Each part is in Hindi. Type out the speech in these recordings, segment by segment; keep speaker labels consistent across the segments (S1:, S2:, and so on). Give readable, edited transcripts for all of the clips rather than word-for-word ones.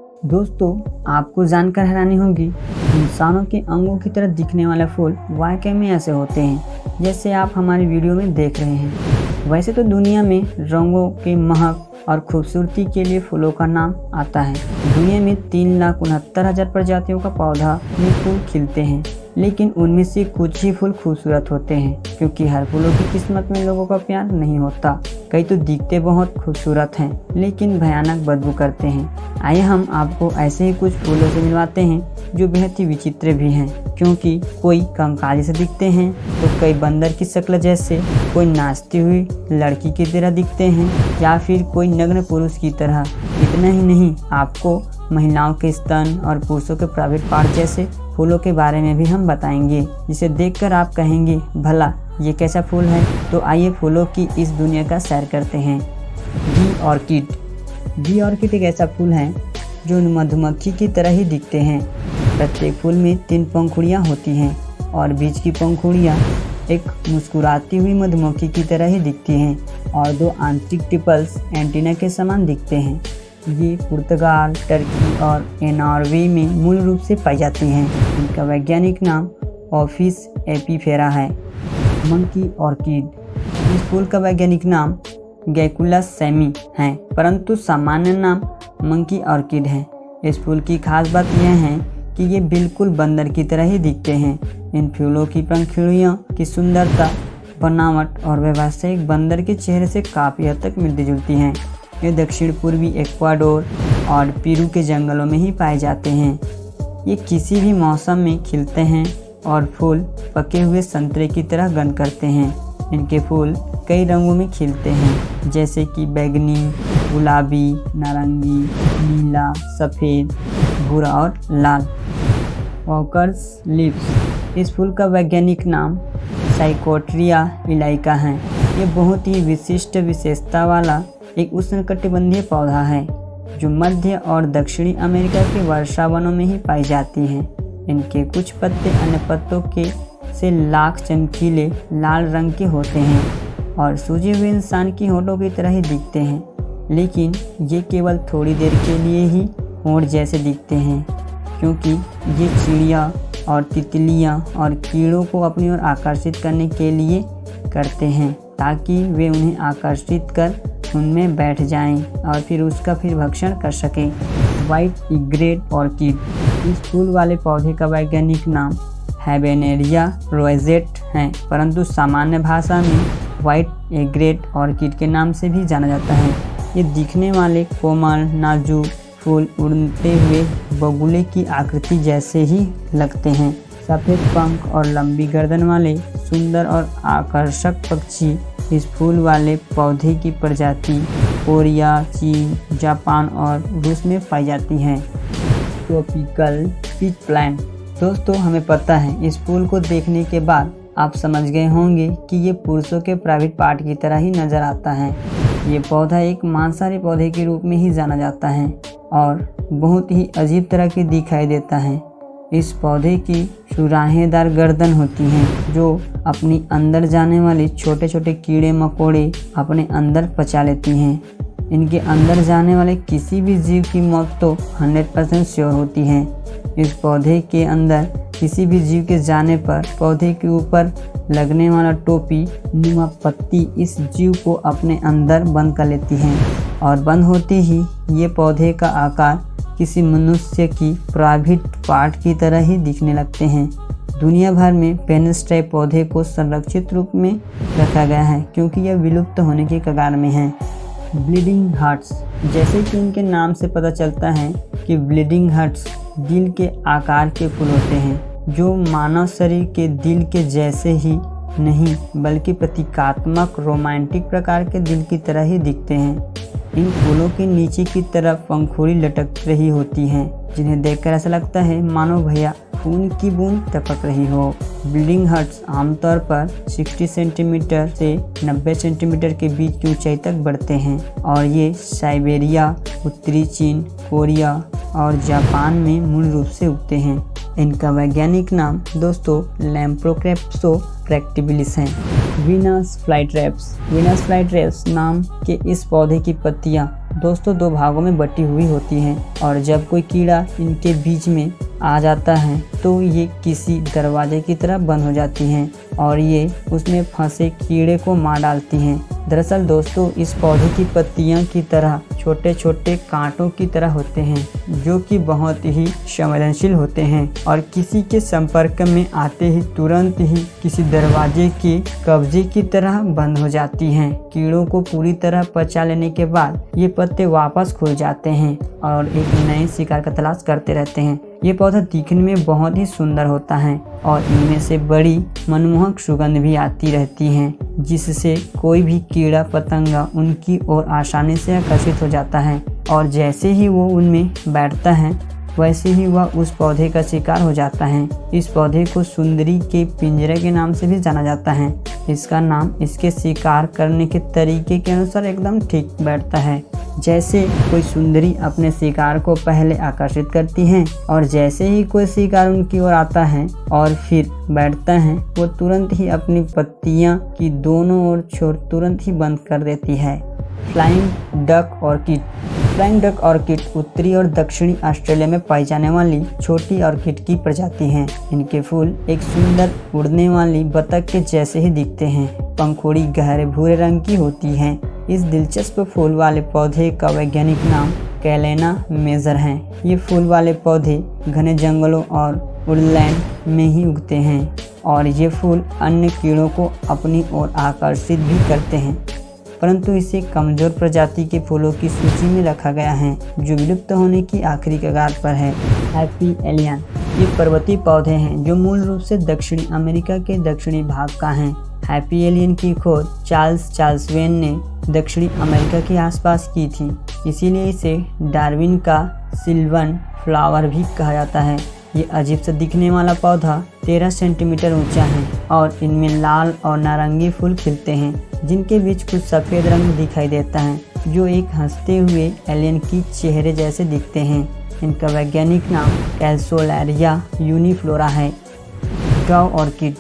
S1: दोस्तों, आपको जानकर हैरानी होगी, इंसानों के अंगों की तरह दिखने वाले फूल वाकई में ऐसे होते हैं जैसे आप हमारी वीडियो में देख रहे हैं। वैसे तो दुनिया में रंगों की महक और खूबसूरती के लिए फूलों का नाम आता है। दुनिया में 3,69,000 प्रजातियों का पौधा में फूल खिलते हैं, लेकिन उनमें से कुछ ही फूल खूबसूरत होते हैं, क्योंकि हर फूलों की किस्मत में लोगों का प्यार नहीं होता। कई तो दिखते बहुत खूबसूरत हैं, लेकिन भयानक बदबू करते हैं। आइए हम आपको ऐसे ही कुछ फूलों से मिलवाते हैं जो बेहद ही विचित्र भी हैं, क्योंकि कोई कंकाली से दिखते हैं तो कई बंदर की शक्ल जैसे, कोई नाचती हुई लड़की की तरह दिखते हैं या फिर कोई नग्न पुरुष की तरह। इतना ही नहीं, आपको महिलाओं के स्तन और पुरुषों के प्राइवेट पार्ट जैसे फूलों के बारे में भी हम बताएंगे, जिसे देखकर आप कहेंगे भला ये कैसा फूल है। तो आइए फूलों की इस दुनिया का सैर करते हैं। B orchid. बी ऑर्किड एक ऐसा फूल है जो मधुमक्खी की तरह ही दिखते हैं। प्रत्येक फूल में 3 पंखुड़ियाँ होती हैं और बीच की पंखुड़ियाँ एक मुस्कुराती हुई मधुमक्खी की तरह ही दिखती हैं और 2 आंतरिक टिपल्स एंटीना के समान दिखते हैं। ये पुर्तगाल, टर्की और नॉर्वे में मूल रूप से पाई जाती हैं। इनका वैज्ञानिक नाम ऑफिस एपिफेरा है। Monkey orchid. इस फूल का वैज्ञानिक नाम गैकुलस सैमी है, परंतु सामान्य नाम मंकी ऑर्किड है। इस फूल की खास बात यह है कि ये बिल्कुल बंदर की तरह ही दिखते हैं। इन फूलों की पंखुड़ियों की सुंदरता, बनावट और व्यवस्था एक बंदर के चेहरे से काफ़ी हद तक मिलती जुलती हैं। ये दक्षिण पूर्वी इक्वाडोर और पेरू के जंगलों में ही पाए जाते हैं। ये किसी भी मौसम में खिलते हैं और फूल पके हुए संतरे की तरह गंध करते हैं। इनके फूल कई रंगों में खिलते हैं, जैसे कि बैंगनी, गुलाबी, नारंगी, नीला, सफ़ेद, भूरा और लाल। Walkers leaves. इस फूल का वैज्ञानिक नाम साइकोट्रिया इलाइका है। ये बहुत ही विशिष्ट विशेषता वाला एक उष्णकटिबंधीय पौधा है जो मध्य और दक्षिणी अमेरिका के वर्षा वनों में ही पाई जाती है। इनके कुछ पत्ते अन्य पत्तों के से लाख चमकीले लाल रंग के होते हैं और सूजे हुए इंसान की होठों की तरह ही दिखते हैं, लेकिन ये केवल थोड़ी देर के लिए ही होंठ जैसे दिखते हैं, क्योंकि ये चिड़िया और तितलियाँ और कीड़ों को अपनी ओर आकर्षित करने के लिए करते हैं, ताकि वे उन्हें आकर्षित कर उनमें बैठ जाएं और फिर उसका भक्षण कर सकें। White egret orchid. इस फूल वाले पौधे का वैज्ञानिक नाम हैबेनेरिया रोजेट है, परंतु सामान्य भाषा में वाइट इग्रेट ऑर्किड के नाम से भी जाना जाता है। ये दिखने वाले कोमल नाजुक फूल उड़ते हुए बगुले की आकृति जैसे ही लगते हैं। सफ़ेद पंख और लंबी गर्दन वाले सुंदर और आकर्षक पक्षी इस फूल वाले पौधे की प्रजाति कोरिया, चीन, जापान और रूस में पाई जाती है। Tropical peach plant. दोस्तों, हमें पता है इस फूल को देखने के बाद आप समझ गए होंगे कि ये पुरुषों के प्राइवेट पार्ट की तरह ही नज़र आता है। ये पौधा एक मांसाहारी पौधे के रूप में ही जाना जाता है और बहुत ही अजीब तरह की दिखाई देता है। इस पौधे की सुराहेदार गर्दन होती हैं जो अपनी अंदर जाने वाले छोटे छोटे कीड़े मकोड़े अपने अंदर पचा लेती हैं। इनके अंदर जाने वाले किसी भी जीव की मौत तो 100% श्योर होती है। इस पौधे के अंदर किसी भी जीव के जाने पर पौधे के ऊपर लगने वाला टोपी नुमा पत्ती इस जीव को अपने अंदर बंद कर लेती है और बंद होते ही ये पौधे का आकार किसी मनुष्य की प्राइवेट पार्ट की तरह ही दिखने लगते हैं। दुनिया भर में पेनिस टाइप पौधे को संरक्षित रूप में रखा गया है, क्योंकि यह विलुप्त होने के कगार में है। Bleeding hearts. जैसे कि इनके नाम से पता चलता है कि ब्लीडिंग हार्ट्स दिल के आकार के फूल होते हैं, जो मानव शरीर के दिल के जैसे ही नहीं बल्कि प्रतीकात्मक रोमांटिक प्रकार के दिल की तरह ही दिखते हैं। इन फूलों के नीचे की तरफ पंखुड़ी लटक रही होती हैं, जिन्हें देखकर ऐसा लगता है मानो भैया खून की बूंद टपक रही हो। ब्लीडिंग हार्ट्स आमतौर पर 60 सेंटीमीटर से 90 सेंटीमीटर के बीच की ऊंचाई तक बढ़ते हैं और ये साइबेरिया, उत्तरी चीन, कोरिया और जापान में मूल रूप से उगते हैं। इनका वैज्ञानिक नाम दोस्तों लैम्प्रोक्रैप्सो ट्रैक्टिबिलिस है। वीनस फ्लाईट्रैप्स। वीनस फ्लाईट्रैप्स नाम के इस पौधे की पत्तियां दोस्तों 2 भागों में बटी हुई होती हैं और जब कोई कीड़ा इनके बीच में आ जाता है तो ये किसी दरवाजे की तरह बंद हो जाती हैं और ये उसमें फंसे कीड़े को मार डालती हैं। दरअसल दोस्तों इस पौधे की पत्तियां की तरह छोटे छोटे कांटों की तरह होते हैं जो कि बहुत ही संवेदनशील होते हैं और किसी के संपर्क में आते ही तुरंत ही किसी दरवाजे के कब्जे की तरह बंद हो जाती हैं। कीड़ों को पूरी तरह पचा लेने के बाद ये पत्ते वापस खुल जाते हैं और एक नए शिकार का तलाश करते रहते हैं। ये पौधा दिखने में बहुत ही सुंदर होता है और इनमें से बड़ी मनमोहक सुगंध भी आती रहती है जिससे कोई भी कीड़ा पतंगा उनकी ओर आसानी से आकर्षित हो जाता है और जैसे ही वो उनमें बैठता है वैसे ही वह उस पौधे का शिकार हो जाता है। इस पौधे को सुंदरी के पिंजरे के नाम से भी जाना जाता है। इसका नाम इसके शिकार करने के तरीके के अनुसार एकदम ठीक बैठता है। जैसे कोई सुंदरी अपने शिकार को पहले आकर्षित करती है और जैसे ही कोई शिकार उनकी ओर आता है और फिर बैठता है वो तुरंत ही अपनी पत्तियां की दोनों ओर छोर तुरंत ही बंद कर देती है। Flying duck orchid. Flying duck orchid उत्तरी और दक्षिणी ऑस्ट्रेलिया में पाई जाने वाली छोटी ऑर्किड की प्रजाति है। इनके फूल एक सुंदर उड़ने वाली बतख के जैसे ही दिखते हैं। पंखुड़ी गहरे भूरे रंग की होती है। इस दिलचस्प फूल वाले पौधे का वैज्ञानिक नाम कैलेना मेजर है। ये फूल वाले पौधे घने जंगलों और वुडलैंड में ही उगते हैं और ये फूल अन्य कीड़ों को अपनी ओर आकर्षित भी करते हैं, परंतु इसे कमजोर प्रजाति के फूलों की सूची में रखा गया है जो विलुप्त होने की आखिरी कगार पर है। Happy alien. ये पर्वतीय पौधे हैं जो मूल रूप से दक्षिणी अमेरिका के दक्षिणी भाग का है। हैप्पी एलियन की खोज चार्ल्स वेन ने दक्षिणी अमेरिका के आसपास की थी, इसीलिए इसे डार्विन का सिल्वन फ्लावर भी कहा जाता है। ये अजीब सा दिखने वाला पौधा 13 सेंटीमीटर ऊंचा है और इनमें लाल और नारंगी फूल खिलते हैं जिनके बीच कुछ सफ़ेद रंग दिखाई देता है जो एक हंसते हुए एलियन की चेहरे जैसे दिखते हैं। इनका वैज्ञानिक नाम कैल्सोलैरिया यूनिफ्लोरा है। Draw orchid.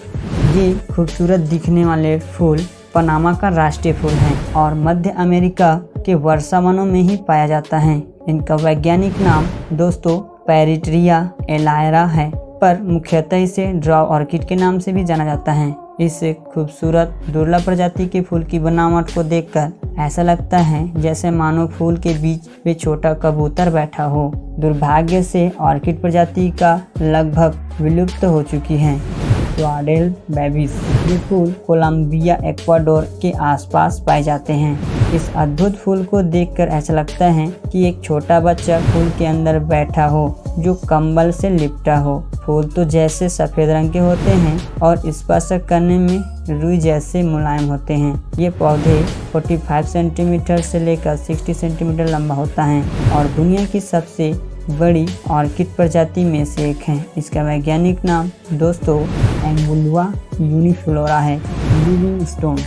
S1: ये खूबसूरत दिखने वाले फूल पनामा का राष्ट्रीय फूल है और मध्य अमेरिका के वर्षा वनों में ही पाया जाता है। इनका वैज्ञानिक नाम दोस्तों पैरिट्रिया एलायरा है, पर मुख्यतः इसे ड्रॉ ऑर्किड के नाम से भी जाना जाता है। इस खूबसूरत दुर्लभ प्रजाति के फूल की बनावट को देखकर ऐसा लगता है जैसे मानो फूल के बीच में छोटा कबूतर बैठा हो। दुर्भाग्य से ऑर्किड प्रजाति का लगभग विलुप्त हो चुकी है। क्वाडेल बेबीज। ये फूल कोलंबिया इक्वाडोर के आसपास पाए जाते हैं। इस अद्भुत फूल को देखकर ऐसा लगता है कि एक छोटा बच्चा फूल के अंदर बैठा हो जो कंबल से लिपटा हो। फूल तो जैसे सफ़ेद रंग के होते हैं और स्पर्श करने में रुई जैसे मुलायम होते हैं। ये पौधे 45 सेंटीमीटर से लेकर 60 सेंटीमीटर लंबा होता है और दुनिया की सबसे बड़ी ऑर्किड प्रजाति में से एक है। इसका वैज्ञानिक नाम दोस्तों एंगुलुआ यूनिफ्लोरा है। Living stone.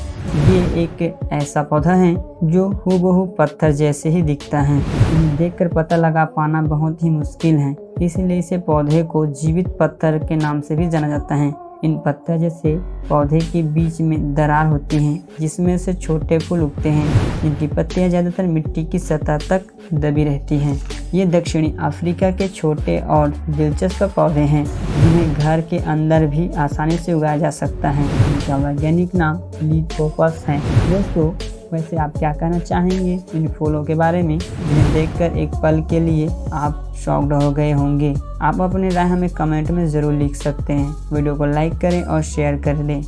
S1: ये एक ऐसा पौधा है जो हूबहू पत्थर जैसे ही दिखता है। इन्हें देखकर पता लगा पाना बहुत ही मुश्किल है, इसीलिए इसे पौधे को जीवित पत्थर के नाम से भी जाना जाता है। इन पत्थर जैसे पौधे के बीच में दरार होती है जिसमें से छोटे फूल उगते हैं। इनकी पत्तियां ज़्यादातर मिट्टी की सतह तक दबी रहती हैं। ये दक्षिणी अफ्रीका के छोटे और दिलचस्प पौधे हैं जिन्हें घर के अंदर भी आसानी से उगाया जा सकता है। इनका वैज्ञानिक नाम लिथोपस है। दोस्तों वैसे आप क्या कहना चाहेंगे इन फूलों के बारे में, जिन्हें देखकर एक पल के लिए आप शॉक्ड हो गए होंगे। आप अपनी राय हमें कमेंट में ज़रूर लिख सकते हैं। वीडियो को लाइक करें और शेयर कर दें।